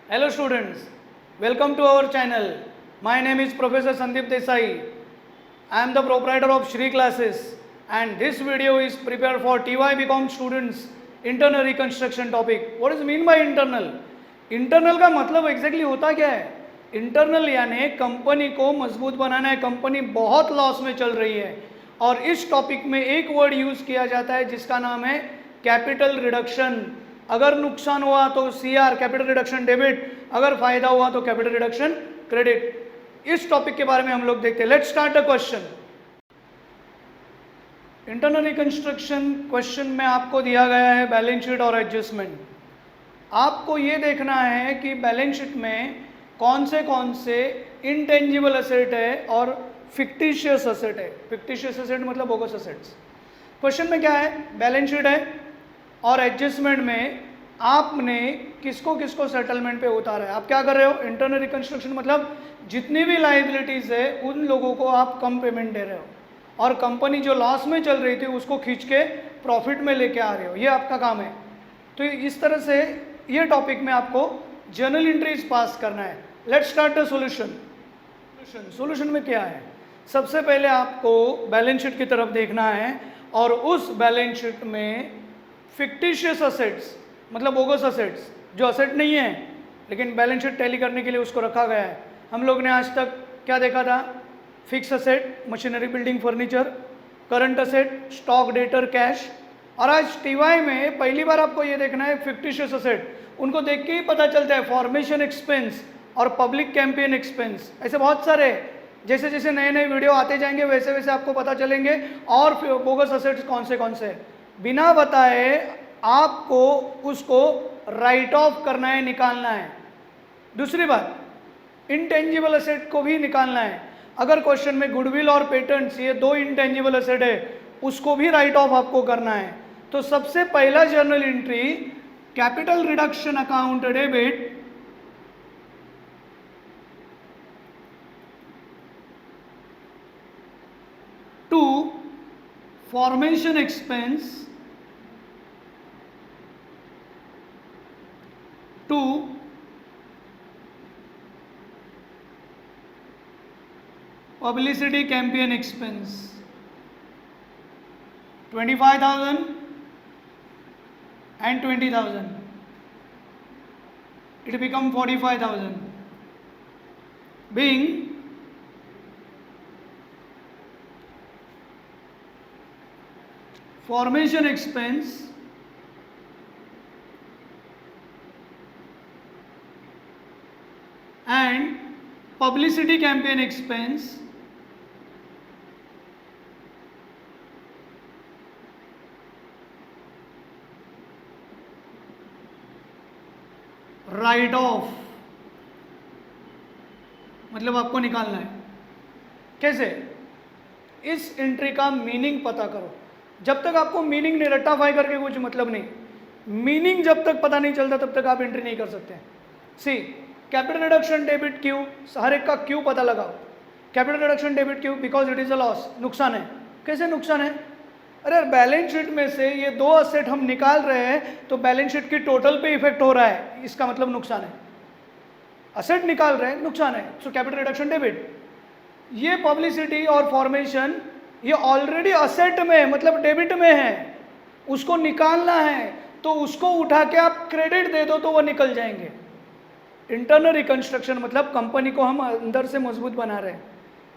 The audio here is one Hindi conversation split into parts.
Hello students, welcome to our channel. My name is Professor Sandeep Desai. I am the proprietor of Shri Classes and this video is prepared for TY BCom students internal reconstruction topic. What is mean by internal? Internal का मतलब एग्जैक्टली होता क्या है? इंटरनल यानी कंपनी को मजबूत बनाना है, कंपनी बहुत लॉस में चल रही है और इस टॉपिक में एक वर्ड यूज किया जाता है जिसका नाम है कैपिटल रिडक्शन. अगर नुकसान हुआ तो सीआर कैपिटल रिडक्शन डेबिट, अगर फायदा हुआ तो कैपिटल रिडक्शन क्रेडिट. इस टॉपिक के बारे में हम लोग देखते हैं. Let's start the question. Internal reconstruction question में आपको दिया गया है बैलेंस शीट और एडजस्टमेंट. आपको ये देखना है कि बैलेंस शीट में कौन से इंटेंजिबल असेट है और फिक्टिशियस असेट है. फिक्टिशियस असेट मतलब बोगस असेट्स. क्वेश्चन में क्या है? बैलेंस शीट है और एडजस्टमेंट में आपने किसको किसको सेटलमेंट पे उतारा है. आप क्या कर रहे हो? इंटरनल रिकंस्ट्रक्शन मतलब जितनी भी लाइबिलिटीज है उन लोगों को आप कम पेमेंट दे रहे हो और कंपनी जो लॉस में चल रही थी उसको खींच के प्रॉफिट में लेके आ रहे हो. ये आपका काम है. तो इस तरह से ये टॉपिक में आपको जर्नल एंट्रीज पास करना है. Let's start the solution. Solution में क्या है? सबसे पहले आपको बैलेंस शीट की तरफ देखना है और उस बैलेंस शीट में फिक्टिशियस असेट्स मतलब बोगस असेट्स जो असेट नहीं है लेकिन बैलेंस शीट टैली करने के लिए उसको रखा गया है. हम लोग ने आज तक क्या देखा था? Fix asset machinery building furniture, current asset stock debtor cash. और आज टीवाई में पहली बार आपको ये देखना है फिक्टिशियस असेट. उनको देख के ही पता चलता है फॉर्मेशन एक्सपेंस और पब्लिक कैंपेन एक्सपेंस. ऐसे बहुत सारे जैसे जैसे नए नए वीडियो आते जाएंगे वैसे वैसे आपको पता चलेंगे और बोगस असेट्स कौन से. बिना बताए आपको उसको राइट ऑफ करना है, निकालना है. दूसरी बात, इंटेंजिबल असेट को भी निकालना है. अगर क्वेश्चन में गुडविल और पेटेंट्स ये दो इंटेंजिबल असेट है उसको भी राइट ऑफ आपको करना है. तो सबसे पहला journal entry capital reduction account debit to formation expense to publicity campaign expense 25,000 and 20,000. It become 45,000. Being formation expense and publicity campaign expense right of मतलब आपको निकालना है. कैसे? इस एंट्री का मीनिंग पता करो. जब तक आपको मीनिंग नहीं रट्टाफाई करके कुछ मतलब नहीं. मीनिंग जब तक पता नहीं चलता तब तक आप एंट्री नहीं कर सकते. सी कैपिटल रिडक्शन डेबिट क्यू, हर एक का क्यू पता लगाओ. Capital reduction debit Q because it is a loss, नुकसान है. कैसे नुकसान है? अरे बैलेंस शीट में से ये दो असेट हम निकाल रहे हैं तो बैलेंस शीट की टोटल पे इफेक्ट हो रहा है, इसका मतलब नुकसान है. असेट निकाल रहे हैं, नुकसान है. So capital reduction debit. ये पब्लिसिटी और फॉर्मेशन ये ऑलरेडी असेट में मतलब डेबिट में है, उसको निकालना है तो उसको उठा के आप क्रेडिट दे दो तो वो निकल जाएंगे. इंटरनल रिकंस्ट्रक्शन मतलब कंपनी को हम अंदर से मजबूत बना रहे हैं.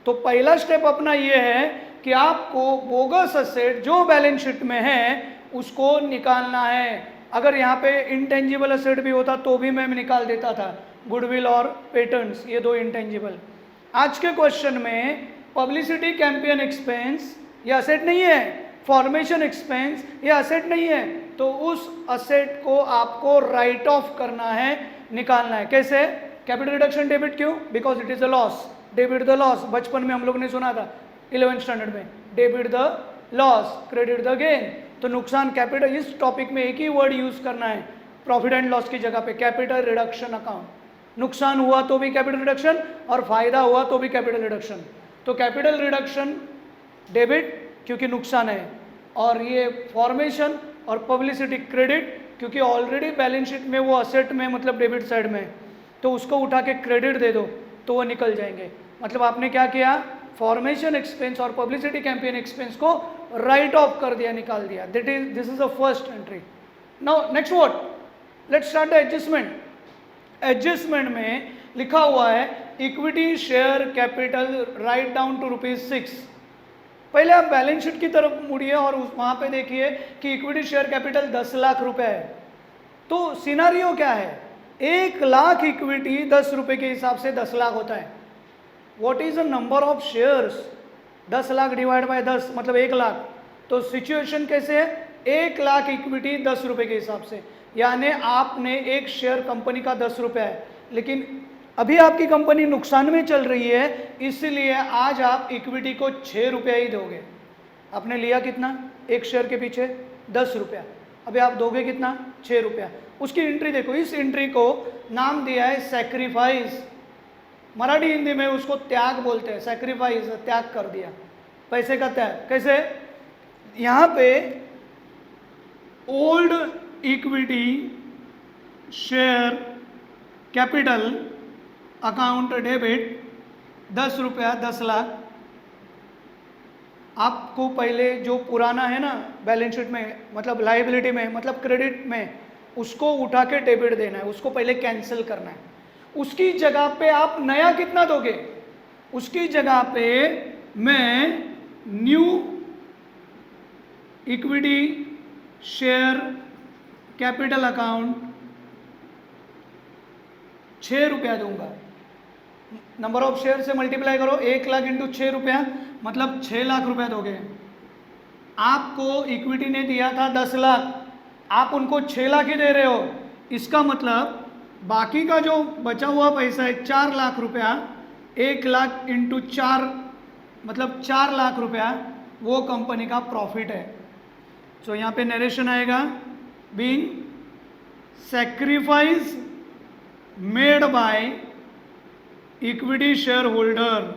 तो पहला स्टेप अपना ये है कि आपको बोगस असेट जो बैलेंस शीट में है उसको निकालना है. अगर यहाँ पे इंटेंजिबल असेट भी होता तो भी मैं निकाल देता था, गुडविल और पेटेंट्स ये दो इंटेंजिबल. आज के क्वेश्चन में पब्लिसिटी कैंपेन एक्सपेंस ये असेट नहीं है, फॉर्मेशन एक्सपेंस ये असेट नहीं है, तो उस असेट को आपको राइट ऑफ करना है, निकालना है. कैसे? कैपिटल रिडक्शन डेबिट क्यों? Because it is a loss. Debit the loss बचपन में हम लोग ने सुना था 11th स्टैंडर्ड में. Debit the loss credit the gain. तो नुकसान कैपिटल, इस टॉपिक में एक ही वर्ड यूज करना है प्रॉफिट एंड लॉस की जगह पे, कैपिटल रिडक्शन अकाउंट. नुकसान हुआ तो भी कैपिटल रिडक्शन और फायदा हुआ तो भी कैपिटल रिडक्शन. तो कैपिटल रिडक्शन डेबिट क्योंकि नुकसान है और ये फॉर्मेशन और पब्लिसिटी क्रेडिट क्योंकि ऑलरेडी बैलेंस शीट में वो असेट में मतलब डेबिट साइड में. तो उसको उठा के क्रेडिट दे दो तो वो निकल जाएंगे। मतलब आपने क्या किया, फॉर्मेशन एक्सपेंस और पब्लिसिटी कैंपेन एक्सपेंस को राइट ऑफ कर दिया, निकाल दिया। This is the first entry. Now next what, let's start the adjustment. Adjustment में लिखा हुआ है equity share capital write down to ₹6। पहले आप बैलेंस शीट की तरफ मुड़िए और वहां पे देखिए कि इक्विटी शेयर कैपिटल 10 लाख रुपए है। तो सिनारियो क्या है, 1 लाख इक्विटी 10 रुपए के हिसाब से 10 लाख होता है। What is the number of shares, 10 lakh divide by 10 मतलब 1 लाख। तो सिचुएशन कैसे है, 1 लाख इक्विटी 10 रुपए के हिसाब से, यानी आपने एक शेयर कंपनी का 10 रुपए है, लेकिन अभी आपकी कंपनी नुकसान में चल रही है, इसलिए आज आप इक्विटी को 6 रुपया ही दोगे। आपने लिया कितना, एक शेयर के पीछे 10 रुपया, अभी आप दोगे कितना, 6 रुपया। उसकी एंट्री देखो, इस एंट्री को नाम दिया है सैक्रिफाइस, मराठी हिंदी में उसको त्याग बोलते हैं। सैक्रिफाइस, त्याग कर दिया, पैसे का त्याग। कैसे, यहां पे old equity share capital account debit 10 रुपया 10 लाख। आपको पहले जो पुराना है ना बैलेंस शीट में, मतलब लायबिलिटी में, मतलब क्रेडिट में, उसको उठा के डेबिट देना है, उसको पहले कैंसिल करना है। उसकी जगह पे आप नया कितना दोगे, उसकी जगह पे मैं new equity share capital account 6 रुपया दूंगा। नंबर ऑफ शेयर से मल्टीप्लाई करो, 1 लाख इंटू 6 रुपया मतलब 6 लाख रुपया दोगे। आपको इक्विटी ने दिया था 10 लाख, आप उनको 6 लाख ही दे रहे हो। इसका मतलब बाकी का जो बचा हुआ पैसा है 4 लाख रुपया, 1 लाख इंटू 4 मतलब 4 लाख रुपया, वो कंपनी का प्रॉफिट है। तो यहाँ पे नरेशन आएगा, being sacrifice made by equity share holder.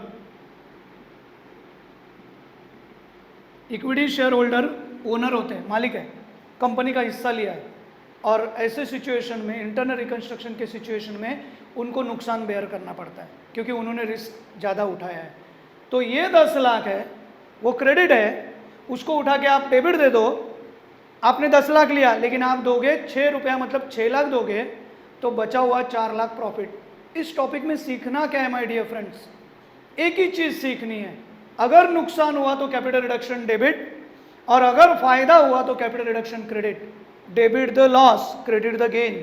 Equity share holder owner होते हैं, मालिक है, कंपनी का हिस्सा लिया है, और ऐसे सिचुएशन में, इंटरनल रिकंस्ट्रक्शन के सिचुएशन में उनको नुकसान बेयर करना पड़ता है क्योंकि उन्होंने रिस्क ज़्यादा उठाया है। तो ये 10 लाख है, वो क्रेडिट है, उसको उठा के आप डेबिट दे दो। आपने 10 लाख लिया लेकिन आप दोगे 6 रुपया मतलब 6 लाख दोगे, तो बचा हुआ 4 लाख प्रॉफिट। इस टॉपिक में सीखना क्या है माय डियर फ्रेंड्स, एक ही चीज़ सीखनी है, अगर नुकसान हुआ तो कैपिटल रिडक्शन डेबिट, और अगर फायदा हुआ तो capital reduction credit. Debit the loss, credit the gain.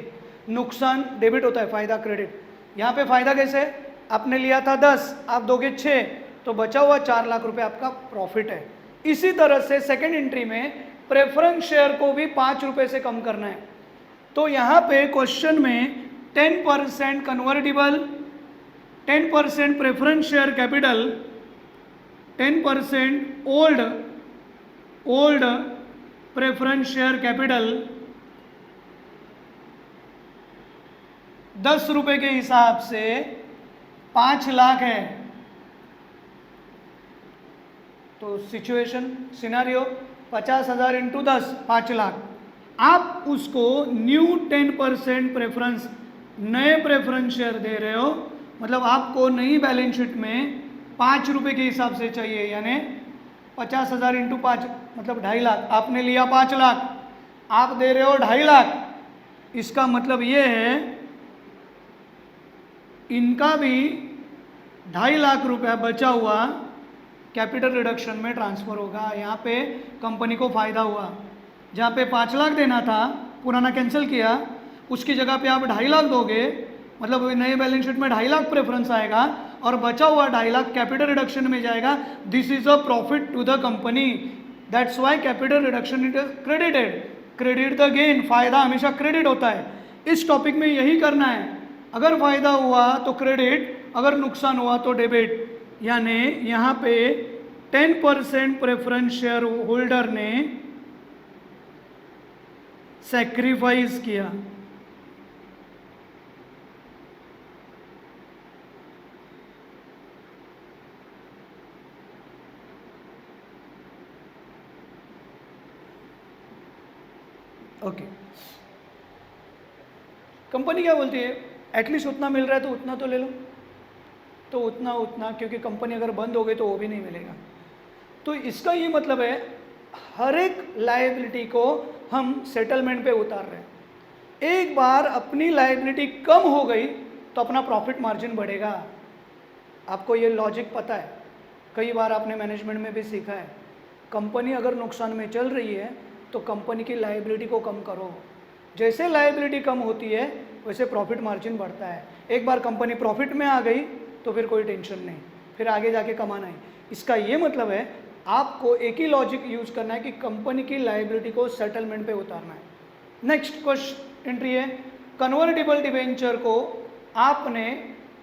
नुकसान डेबिट होता है, फायदा क्रेडिट। यहाँ पे फायदा कैसे, आपने लिया था 10, आप दोगे 6, तो बचा हुआ 4 लाख रुपए आपका प्रॉफिट है। इसी तरह से सेकंड एंट्री में प्रेफरेंस शेयर को भी 5 रुपए से कम करना है। तो यहाँ पे क्वेश्चन में 10% convertible, 10% preference share capital, 10% old preference share capital 10 रुपए के हिसाब से 5 लाख है। तो सिचुएशन सिनारियो 50,000 इंटू 10 5 लाख। आप उसको न्यू 10% प्रेफरेंस, नए प्रेफरेंस शेयर दे रहे हो, मतलब आपको नई बैलेंस शीट में 5 रुपए के हिसाब से चाहिए, यानी 50,000 इंटू 5 मतलब 2.5 लाख। आपने लिया 5 लाख, आप दे रहे हो 2.5 लाख। इसका मतलब ये है इनका भी 2.5 लाख रुपया बचा हुआ कैपिटल रिडक्शन में ट्रांसफर होगा। यहाँ पे कंपनी को फायदा हुआ, जहाँ पे 5 लाख देना था पुराना कैंसिल किया, उसकी जगह पे आप 2.5 लाख दोगे, मतलब नए बैलेंस शीट में 2.5 लाख प्रेफरेंस आएगा और बचा हुआ 2.5 लाख कैपिटल रिडक्शन में जाएगा। This is a profit to the company, that's why capital reduction it is credited. Credit the gain, फायदा हमेशा क्रेडिट होता है। इस टॉपिक में यही करना है, अगर फायदा हुआ तो क्रेडिट, अगर नुकसान हुआ तो डेबिट। यानी यहाँ पे 10% प्रेफरेंस शेयर होल्डर ने सैक्रिफाइस किया, ओके। कंपनी क्या बोलती है, एटलीस्ट उतना मिल रहा है तो उतना तो ले लो, तो उतना क्योंकि कंपनी अगर बंद हो गई तो वो भी नहीं मिलेगा। तो इसका ये मतलब है हर एक लायबिलिटी को हम सेटलमेंट पे उतार रहे हैं। एक बार अपनी लायबिलिटी कम हो गई तो अपना प्रॉफिट मार्जिन बढ़ेगा। आपको ये लॉजिक पता है, कई बार आपने मैनेजमेंट में भी सीखा है। कंपनी अगर नुकसान में चल रही है तो कंपनी की लायबिलिटी को कम करो। जैसे लायबिलिटी कम होती है वैसे प्रॉफिट मार्जिन बढ़ता है। एक बार कंपनी प्रॉफिट में आ गई तो फिर कोई टेंशन नहीं, फिर आगे जाके कमाना है। इसका ये मतलब है आपको एक ही लॉजिक यूज करना है कि कंपनी की लायबिलिटी को सेटलमेंट पे उतारना है। नेक्स्ट क्वेश्चन एंट्री है, कन्वर्टिबल डिबेंचर को आपने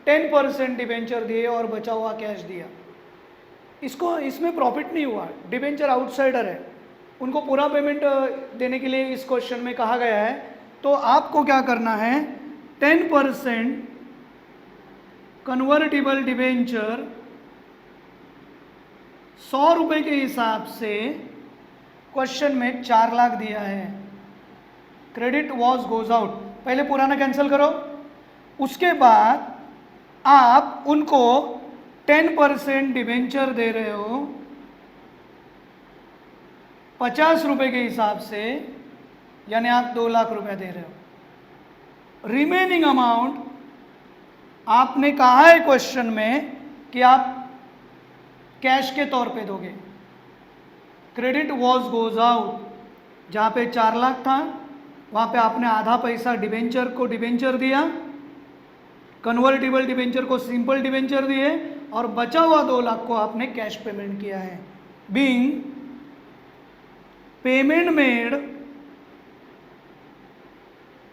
10% डिबेंचर दिए और बचा हुआ कैश दिया। इसमें प्रॉफिट नहीं हुआ, डिबेंचर आउटसाइडर है, उनको पूरा पेमेंट देने के लिए इस क्वेश्चन में कहा गया है। तो आपको क्या करना है, 10% कन्वर्टिबल डिबेंचर 100 रुपए के हिसाब से क्वेश्चन में 4 लाख दिया है। क्रेडिट वॉज गोज आउट, पहले पुराना कैंसिल करो, उसके बाद आप उनको 10% डिबेंचर दे रहे हो 50 रुपए के हिसाब से, यानी आप 2 लाख रुपए दे रहे हो। रिमेनिंग अमाउंट आपने कहा है क्वेश्चन में कि आप कैश के तौर पे दोगे। क्रेडिट वॉज गोज आउट, जहां पे 4 लाख था वहां पे आपने आधा पैसा डिबेंचर को डिबेंचर दिया, कन्वर्टिबल डिबेंचर को सिंपल डिबेंचर दिए और बचा हुआ 2 लाख को आपने कैश पेमेंट किया है। Being payment made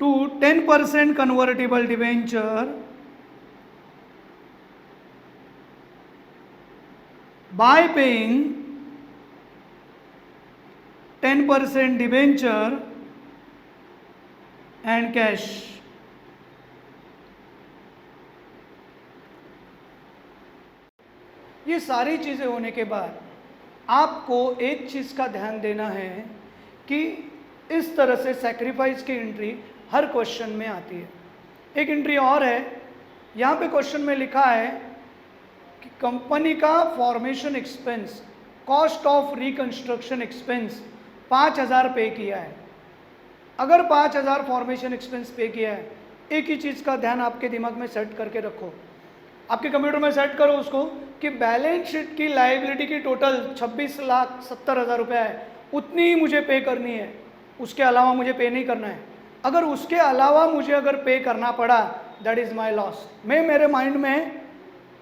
to 10% convertible debenture by paying 10% debenture and cash. ये सारी चीजें होने के बाद आपको एक चीज का ध्यान देना है कि इस तरह से सैक्रिफाइस की एंट्री हर क्वेश्चन में आती है। एक एंट्री और है, यहां पे क्वेश्चन में लिखा है कि कंपनी का formation expense, cost of reconstruction expense 5000 पे किया है। अगर 5000 फॉर्मेशन एक्सपेंस पे किया है, एक ही चीज़ का ध्यान आपके दिमाग में सेट करके रखो, आपके कंप्यूटर में सेट करो उसको कि बैलेंस शीट की लायबिलिटी की टोटल 26,70,000 रुपये है, उतनी ही मुझे पे करनी है, उसके अलावा मुझे पे नहीं करना है। अगर उसके अलावा मुझे अगर पे करना पड़ा, दैट इज़ माई लॉस। मैं मेरे माइंड में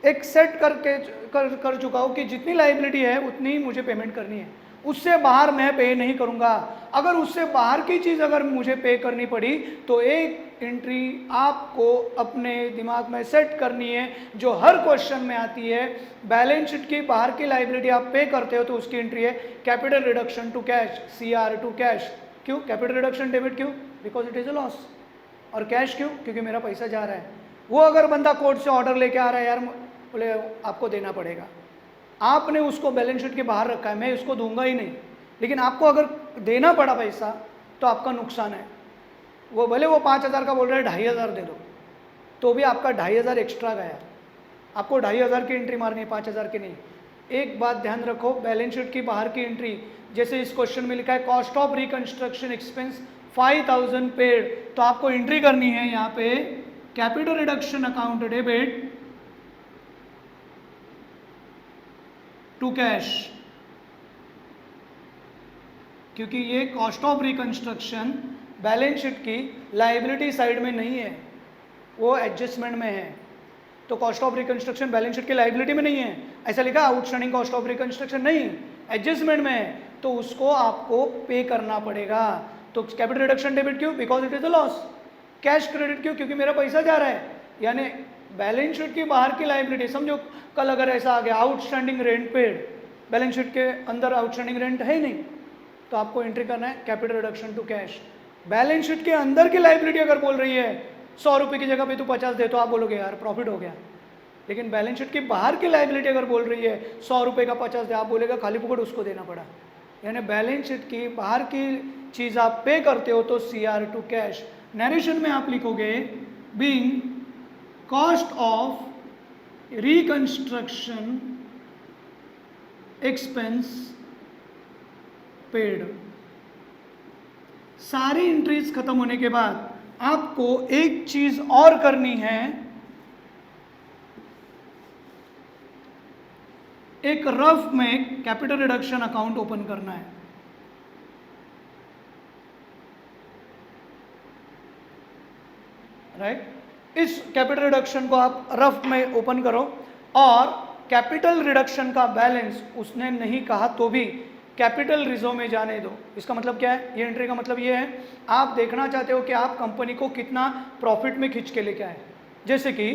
एक सेट कर चुका हूँ कि जितनी लायबिलिटी है उतनी ही मुझे पेमेंट करनी है, उससे बाहर मैं पे नहीं करूँगा। अगर उससे बाहर की चीज़ अगर मुझे पे करनी पड़ी तो एक एंट्री आपको अपने दिमाग में सेट करनी है जो हर क्वेश्चन में आती है। बैलेंस शीट की बाहर की लायबिलिटी आप पे करते हो तो उसकी एंट्री है capital reduction to cash, CR to cash. क्यों कैपिटल रिडक्शन डेबिट? क्यों? Because it is a loss. और कैश क्यों? क्योंकि मेरा पैसा जा रहा है। वो अगर बंदा कोर्ट से ऑर्डर लेके आ रहा है, यार बोले आपको देना पड़ेगा, आपने उसको बैलेंस शीट के बाहर रखा है, मैं उसको दूंगा ही नहीं, लेकिन आपको अगर देना पड़ा पैसा तो आपका नुकसान है। वो भले वो 5000 का बोल रहे हैं 2500 दे दो, तो भी आपका 2500 एक्स्ट्रा गया। आपको 2500 की एंट्री मारनी है, 5000 की नहीं। एक बात ध्यान रखो, बैलेंस शीट की बाहर की एंट्री, जैसे इस क्वेश्चन में लिखा है cost of reconstruction expense 5000 paid, तो आपको एंट्री करनी है यहाँ पे capital reduction account debit to cash, क्योंकि ये cost of reconstruction balance sheet की लायबिलिटी साइड में नहीं है, वो एडजस्टमेंट में है। तो cost of reconstruction balance sheet की लायबिलिटी में नहीं है, ऐसा लिखा आउटस्टैंडिंग कॉस्ट ऑफ रिकंस्ट्रक्शन नहीं, एडजस्टमेंट में है, तो उसको आपको पे करना पड़ेगा। तो कैपिटल रिडक्शन डेबिट क्यों? Because it is a loss. Cash credit क्यों? क्योंकि मेरा पैसा जा रहा है। यानी बैलेंस शीट की बाहर की लायबिलिटी, समझो कल अगर ऐसा आ गया outstanding rent paid, balance sheet के अंदर आउटस्टैंडिंग रेंट है ही नहीं, तो आपको एंट्री करना है capital reduction to cash. Balance sheet के अंदर की लायबिलिटी अगर बोल रही है 100 रुपये की जगह पे तू 50 दे, तो आप बोलोगे यार प्रॉफिट हो गया। लेकिन बैलेंस शीट की बाहर की लायबिलिटी अगर बोल रही है 100 रुपये का 50 दे, आप बोलेगा खाली फुकट उसको देना पड़ा। यानी बैलेंस शीट की बाहर की चीज़ आप पे करते हो तो CR टू कैश। नरेशन में आप लिखोगे being cost of reconstruction expense paid. सारी एंट्रीज खत्म होने के बाद आपको एक चीज और करनी है, एक रफ में कैपिटल रिडक्शन अकाउंट ओपन करना है। राइट, इस कैपिटल रिडक्शन को आप रफ में ओपन करो और कैपिटल रिडक्शन का बैलेंस उसने नहीं कहा तो भी कैपिटल रिजर्व में जाने दो। इसका मतलब क्या है, ये एंट्री का मतलब ये है, आप देखना चाहते हो कि आप कंपनी को कितना प्रॉफिट में खींच के लेके आए। जैसे कि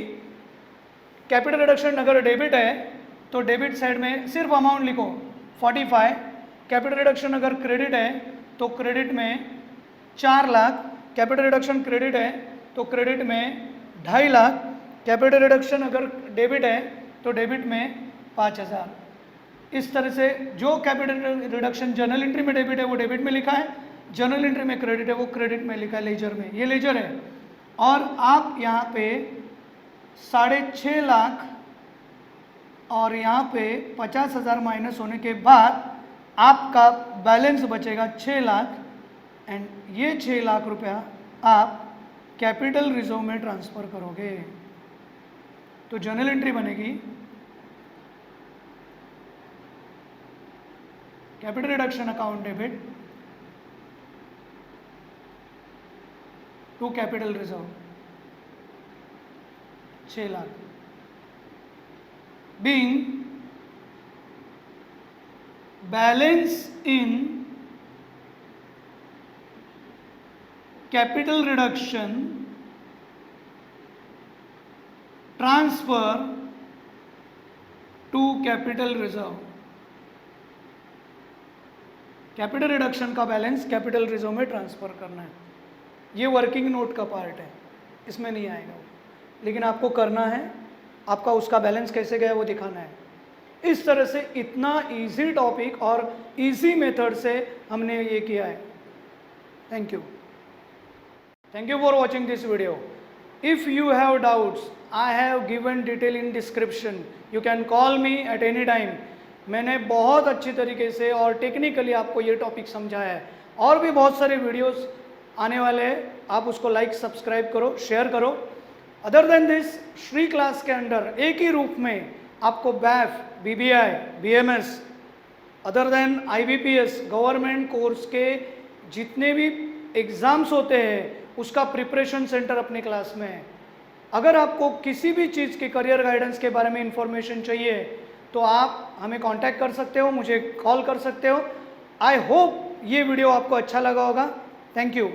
कैपिटल रिडक्शन अगर डेबिट है तो डेबिट साइड में सिर्फ अमाउंट लिखो 45। कैपिटल रिडक्शन अगर क्रेडिट है तो क्रेडिट में 4 लाख। कैपिटल रिडक्शन क्रेडिट है तो क्रेडिट में 2.5 लाख। कैपिटल रिडक्शन अगर डेबिट है तो डेबिट में 5,000। इस तरह से जो कैपिटल रिडक्शन जर्नल एंट्री में डेबिट है वो डेबिट में लिखा है, जर्नल एंट्री में क्रेडिट है वो क्रेडिट में लिखा है लेजर में, ये लेजर है। और आप यहाँ पे 6.5 लाख और यहाँ पे 50,000 माइनस होने के बाद आपका बैलेंस बचेगा 6 लाख एंड ये 6 लाख रुपया आप कैपिटल रिजर्व में ट्रांसफर करोगे। तो जर्नल एंट्री बनेगी capital reduction account debit to capital reserve 6 lakh being balance in capital reduction transfer to capital reserve। Capital reduction का बैलेंस कैपिटल रिजर्व में ट्रांसफर करना है। ये वर्किंग नोट का पार्ट है, इसमें नहीं आएगा, लेकिन आपको करना है, आपका उसका बैलेंस कैसे गया वो दिखाना है। इस तरह से इतना इजी टॉपिक और इजी मेथड से हमने ये किया है। Thank you for watching this video. If you have doubts I have given detail in description, you can call me at any time. मैंने बहुत अच्छी तरीके से और टेक्निकली आपको ये टॉपिक समझाया है। और भी बहुत सारे वीडियोस आने वाले हैं, आप उसको लाइक सब्सक्राइब करो, शेयर करो। Other than this, Shri class के अंडर एक ही रूप में आपको BAIF, BBI, BMS, other than IBPS government course के जितने भी एग्ज़ाम्स होते हैं उसका प्रिपरेशन सेंटर अपने क्लास में है। अगर आपको किसी भी चीज़ के करियर गाइडेंस के बारे में इंफॉर्मेशन चाहिए तो आप हमें कांटेक्ट कर सकते हो, मुझे कॉल कर सकते हो। आई होप ये वीडियो आपको अच्छा लगा होगा। Thank you.